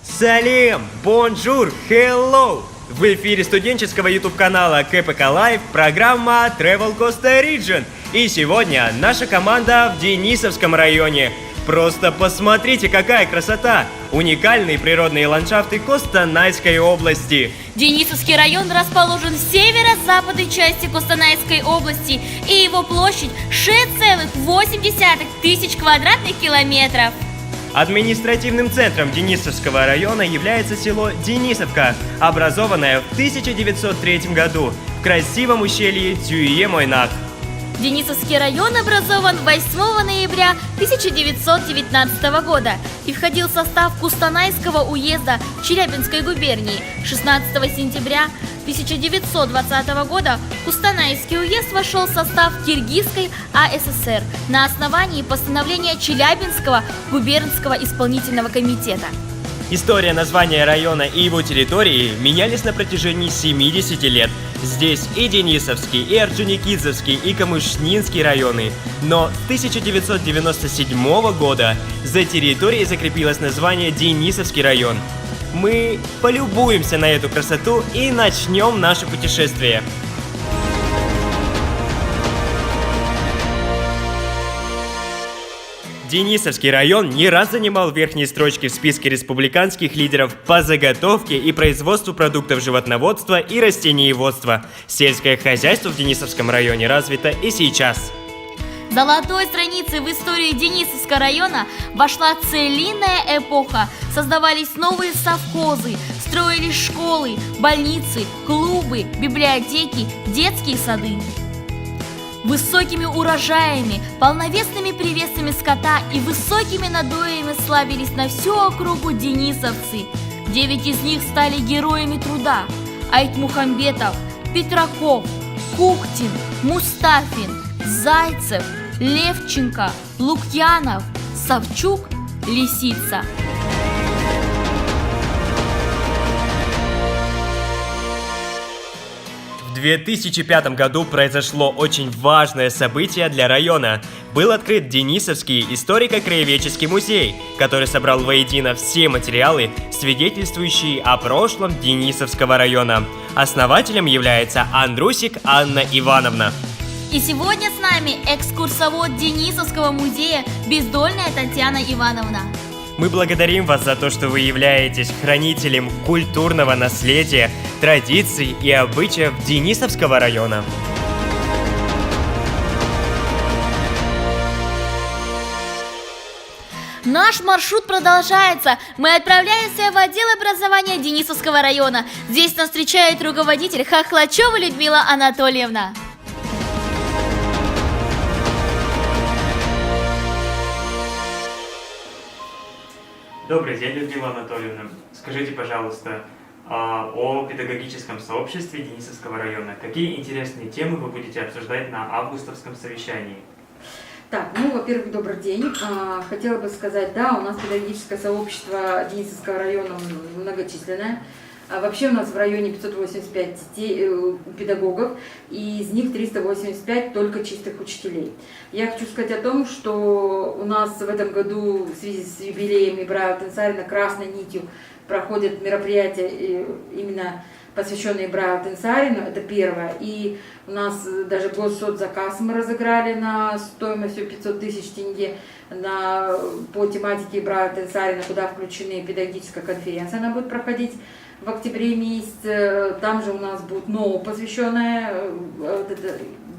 Салем, бонжур, hello! В эфире студенческого YouTube-канала КПК Live программа Travel Costa Region. И сегодня наша команда в Денисовском районе. Просто посмотрите, какая красота! Уникальные природные ландшафты Костанайской области. Денисовский район расположен в северо-западной части Костанайской области, и его площадь 6,8 тысяч квадратных километров. Административным центром Денисовского района является село Денисовка, образованное в 1903 году в красивом ущелье Тюе-Мойнак. Денисовский район образован 8 ноября 1919 года и входил в состав Кустанайского уезда Челябинской губернии. 16 сентября 1920 года Кустанайский уезд вошел в состав Киргизской АССР на основании постановления Челябинского губернского исполнительного комитета. История названия района и его территории менялись на протяжении 70 лет. Здесь и Денисовский, и Орджоникидзевский, и Камышнинский районы. Но с 1997 года за территорией закрепилось название Денисовский район. Мы полюбуемся на эту красоту и начнем наше путешествие. Денисовский район не раз занимал верхние строчки в списке республиканских лидеров по заготовке и производству продуктов животноводства и растениеводства. Сельское хозяйство в Денисовском районе развито и сейчас. Золотой страницей в истории Денисовского района вошла целинная эпоха. Создавались новые совхозы, строились школы, больницы, клубы, библиотеки, детские сады. Высокими урожаями, полновесными привесами скота и высокими надоями славились на всю округу денисовцы. 9 из них стали героями труда: Айтмухамбетов, Петраков, Кухтин, Мустафин, Зайцев, Левченко, Лукьянов, Савчук, Лисица. В 2005 году произошло очень важное событие для района. Был открыт Денисовский историко-краеведческий музей, который собрал воедино все материалы, свидетельствующие о прошлом Денисовского района. Основателем является Андрусик Анна Ивановна. И сегодня с нами экскурсовод Денисовского музея Бездольная Татьяна Ивановна. Мы благодарим вас за то, что вы являетесь хранителем культурного наследия, традиций и обычаев Денисовского района. Наш маршрут продолжается. Мы отправляемся в отдел образования Денисовского района. Здесь нас встречает руководитель Хохлачева Людмила Анатольевна. Добрый день, Людмила Анатольевна. Скажите, пожалуйста, о педагогическом сообществе Денисовского района. Какие интересные темы вы будете обсуждать на августовском совещании? Так, во-первых, добрый день. Хотела бы сказать, да, у нас педагогическое сообщество Денисовского района многочисленное. Вообще у нас в районе 585 педагогов, и из них 385 только чистых учителей. Я хочу сказать о том, что у нас в этом году в связи с юбилеем Ибрая Алтынсарина красной нитью проходят мероприятия, именно посвященные Ибраю Алтынсарину, это первое. И у нас даже госсоцзаказ мы разыграли на стоимостью 500 тысяч тенге по тематике Ибрая Алтынсарина, куда включены педагогическая конференция, она будет проходить в октябре месяце. Там же у нас будет НОУ, посвященное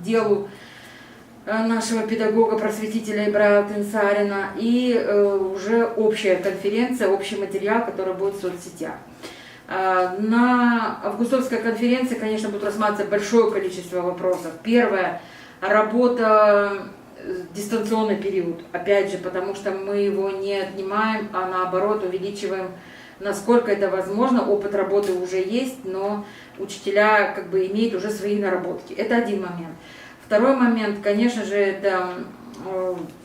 делу нашего педагога-просветителя Ибрая Алтынсарина, и уже общая конференция, общий материал, который будет в соцсетях. На августовской конференции, конечно, будет рассматриваться большое количество вопросов. Первое – работа дистанционный период, опять же, потому что мы его не отнимаем, а наоборот увеличиваем, насколько это возможно. Опыт работы уже есть, но учителя имеют уже свои наработки. Это один момент. Второй момент, конечно же, это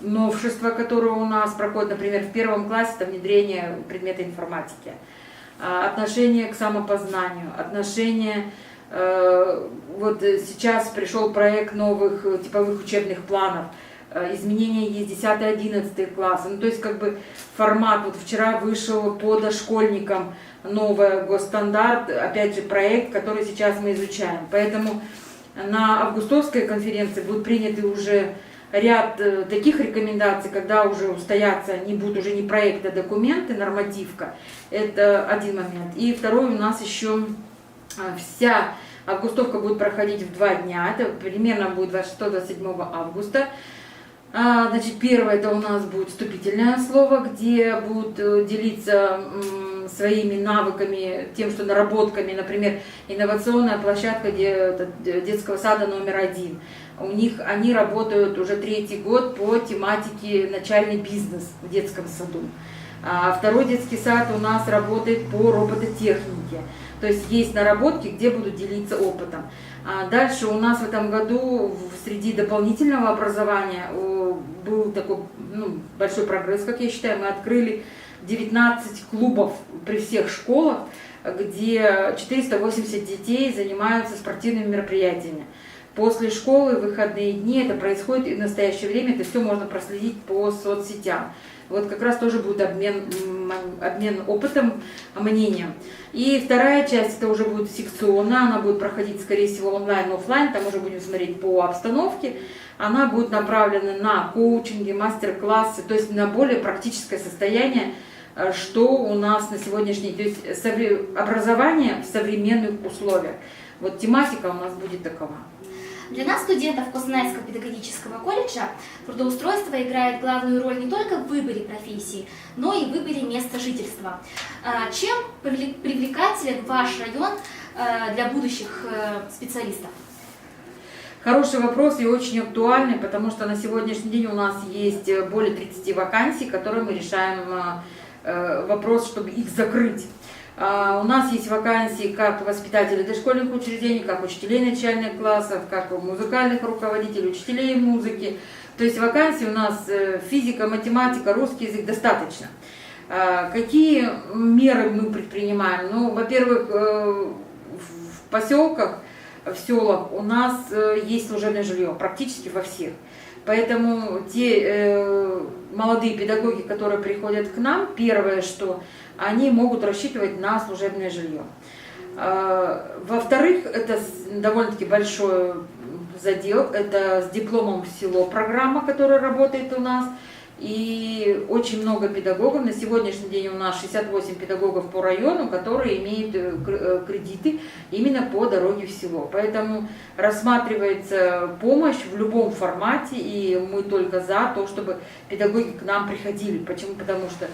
новшества, которые у нас проходят, например, в первом классе, это внедрение предмета информатики, отношение к самопознанию, отношение, вот сейчас пришел проект новых типовых учебных планов, изменения есть 10-11 классы. Ну, то есть как бы формат, вот вчера вышел по дошкольникам новый госстандарт, опять же проект, который сейчас мы изучаем. Поэтому на августовской конференции будут приняты уже ряд таких рекомендаций, когда уже устоятся, не будут уже не проекты, а документы, нормативка. Это один момент. И второй, у нас еще вся августовка будет проходить в 2 дня. Это примерно будет 26-27 августа. Значит, первое, это у нас будет вступительное слово, где будут делиться своими навыками, тем, что наработками, например, инновационная площадка детского сада номер 1. У них они работают уже 3-й год по тематике начальный бизнес в детском саду. А второй детский сад у нас работает по робототехнике. То есть есть наработки, где будут делиться опытом. А дальше у нас в этом году среди дополнительного образования был такой большой прогресс, как я считаю. Мы открыли 19 клубов при всех школах, где 480 детей занимаются спортивными мероприятиями. После школы, в выходные дни, это происходит и в настоящее время, это все можно проследить по соцсетям. Вот как раз тоже будет обмен опытом, мнением. И вторая часть, это уже будет секционная, она будет проходить, скорее всего, онлайн-офлайн, там уже будем смотреть по обстановке. Она будет направлена на коучинги, мастер-классы, то есть на более практическое состояние, что у нас на сегодняшний день, то есть образование в современных условиях. Вот тематика у нас будет такова. Для нас, студентов Костанайского педагогического колледжа, трудоустройство играет главную роль не только в выборе профессии, но и в выборе места жительства. Чем привлекателен ваш район для будущих специалистов? Хороший вопрос и очень актуальный, потому что на сегодняшний день у нас есть более 30 вакансий, которые мы решаем вопрос, чтобы их закрыть. У нас есть вакансии как воспитателей дошкольных учреждений, как учителей начальных классов, как музыкальных руководителей, учителей музыки. То есть вакансий у нас физика, математика, русский язык достаточно. Какие меры мы предпринимаем? Ну, во-первых, в поселках, в селах у нас есть служебное жилье, практически во всех. Поэтому те молодые педагоги, которые приходят к нам, первое, что они могут рассчитывать на служебное жилье. Во-вторых, это довольно-таки большой задел, это с дипломом в село программа, которая работает у нас. И очень много педагогов, на сегодняшний день у нас 68 педагогов по району, которые имеют кредиты именно по дороге в село. Поэтому рассматривается помощь в любом формате, и мы только за то, чтобы педагоги к нам приходили. Почему? Потому что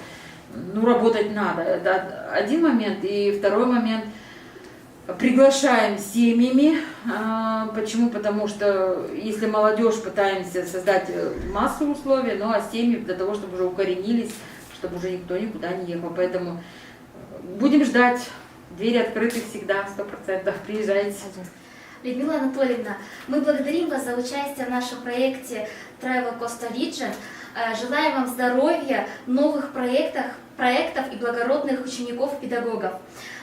работать надо. Это один момент. И второй момент. Приглашаем семьями. Почему? Потому что если молодежь, пытаемся создать массу условий, ну а семьи для того, чтобы уже укоренились, чтобы уже никто никуда не ехал. Поэтому будем ждать. Двери открыты всегда, 100%. Приезжайте. Людмила Анатольевна, мы благодарим вас за участие в нашем проекте Travel Costa Region. Желаем вам здоровья, новых проектов и благородных учеников-педагогов.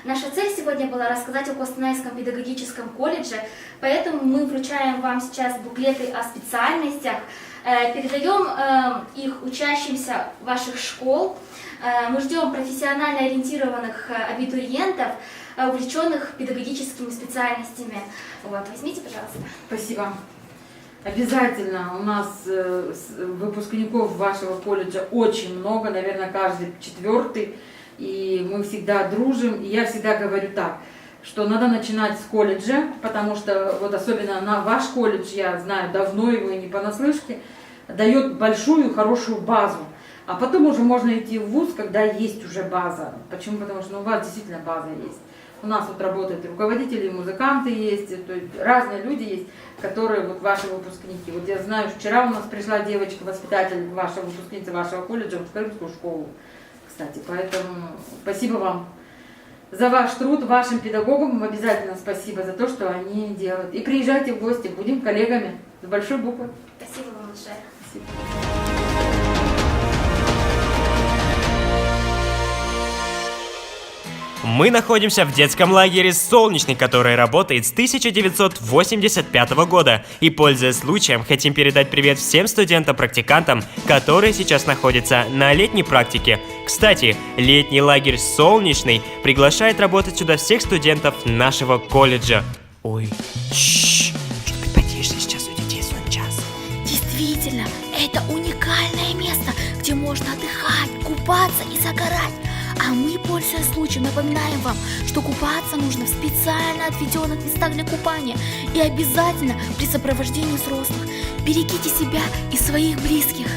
Наша цель сегодня была рассказать о Костанайском педагогическом колледже, поэтому мы вручаем вам сейчас буклеты о специальностях, передаем их учащимся ваших школ. Мы ждем профессионально ориентированных абитуриентов, увлеченных педагогическими специальностями. Вот, возьмите, пожалуйста. Спасибо. Обязательно. У нас выпускников вашего колледжа очень много, наверное, каждый 4-й, и мы всегда дружим. И я всегда говорю так, что надо начинать с колледжа, потому что вот особенно на ваш колледж, я знаю давно его и не понаслышке, дает большую хорошую базу. А потом уже можно идти в вуз, когда есть уже база. Почему? Потому что у вас действительно база есть. У нас вот работают и руководители, и музыканты есть, то есть разные люди есть, которые вот ваши выпускники. Вот я знаю, вчера у нас пришла девочка-воспитатель, ваша выпускница вашего колледжа в Крымскую школу, кстати. Поэтому спасибо вам за ваш труд, вашим педагогам обязательно спасибо за то, что они делают. И приезжайте в гости, будем коллегами с большой буквы. Спасибо вам большое. Спасибо. Мы находимся в детском лагере «Солнечный», который работает с 1985 года. И, пользуясь случаем, хотим передать привет всем студентам-практикантам, которые сейчас находятся на летней практике. Кстати, летний лагерь «Солнечный» приглашает работать сюда всех студентов нашего колледжа. Ой, что-то потише, сейчас у детей сон час. Действительно, это уникальное место, где можно отдыхать, купаться и загорать. А мы, пользуясь случаем, напоминаем вам, что купаться нужно в специально отведенных местах для купания и обязательно при сопровождении взрослых. Берегите себя и своих близких.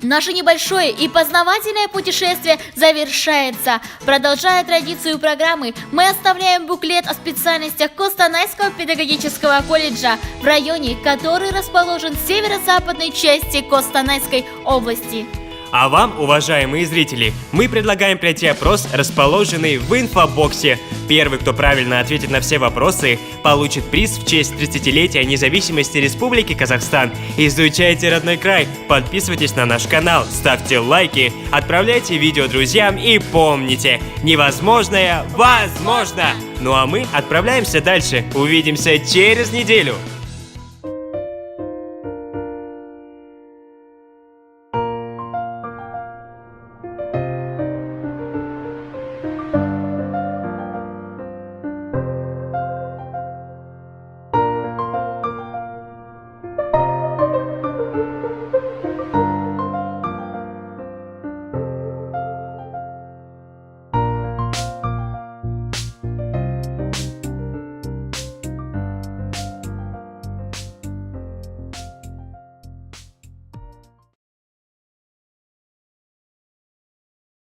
Наше небольшое и познавательное путешествие завершается. Продолжая традицию программы, мы оставляем буклет о специальностях Костанайского педагогического колледжа в районе, который расположен в северо-западной части Костанайской области. А вам, уважаемые зрители, мы предлагаем пройти опрос, расположенный в инфобоксе. Первый, кто правильно ответит на все вопросы, получит приз в честь 30-летия независимости Республики Казахстан. Изучайте родной край, подписывайтесь на наш канал, ставьте лайки, отправляйте видео друзьям и помните, невозможное возможно! Ну а мы отправляемся дальше. Увидимся через неделю.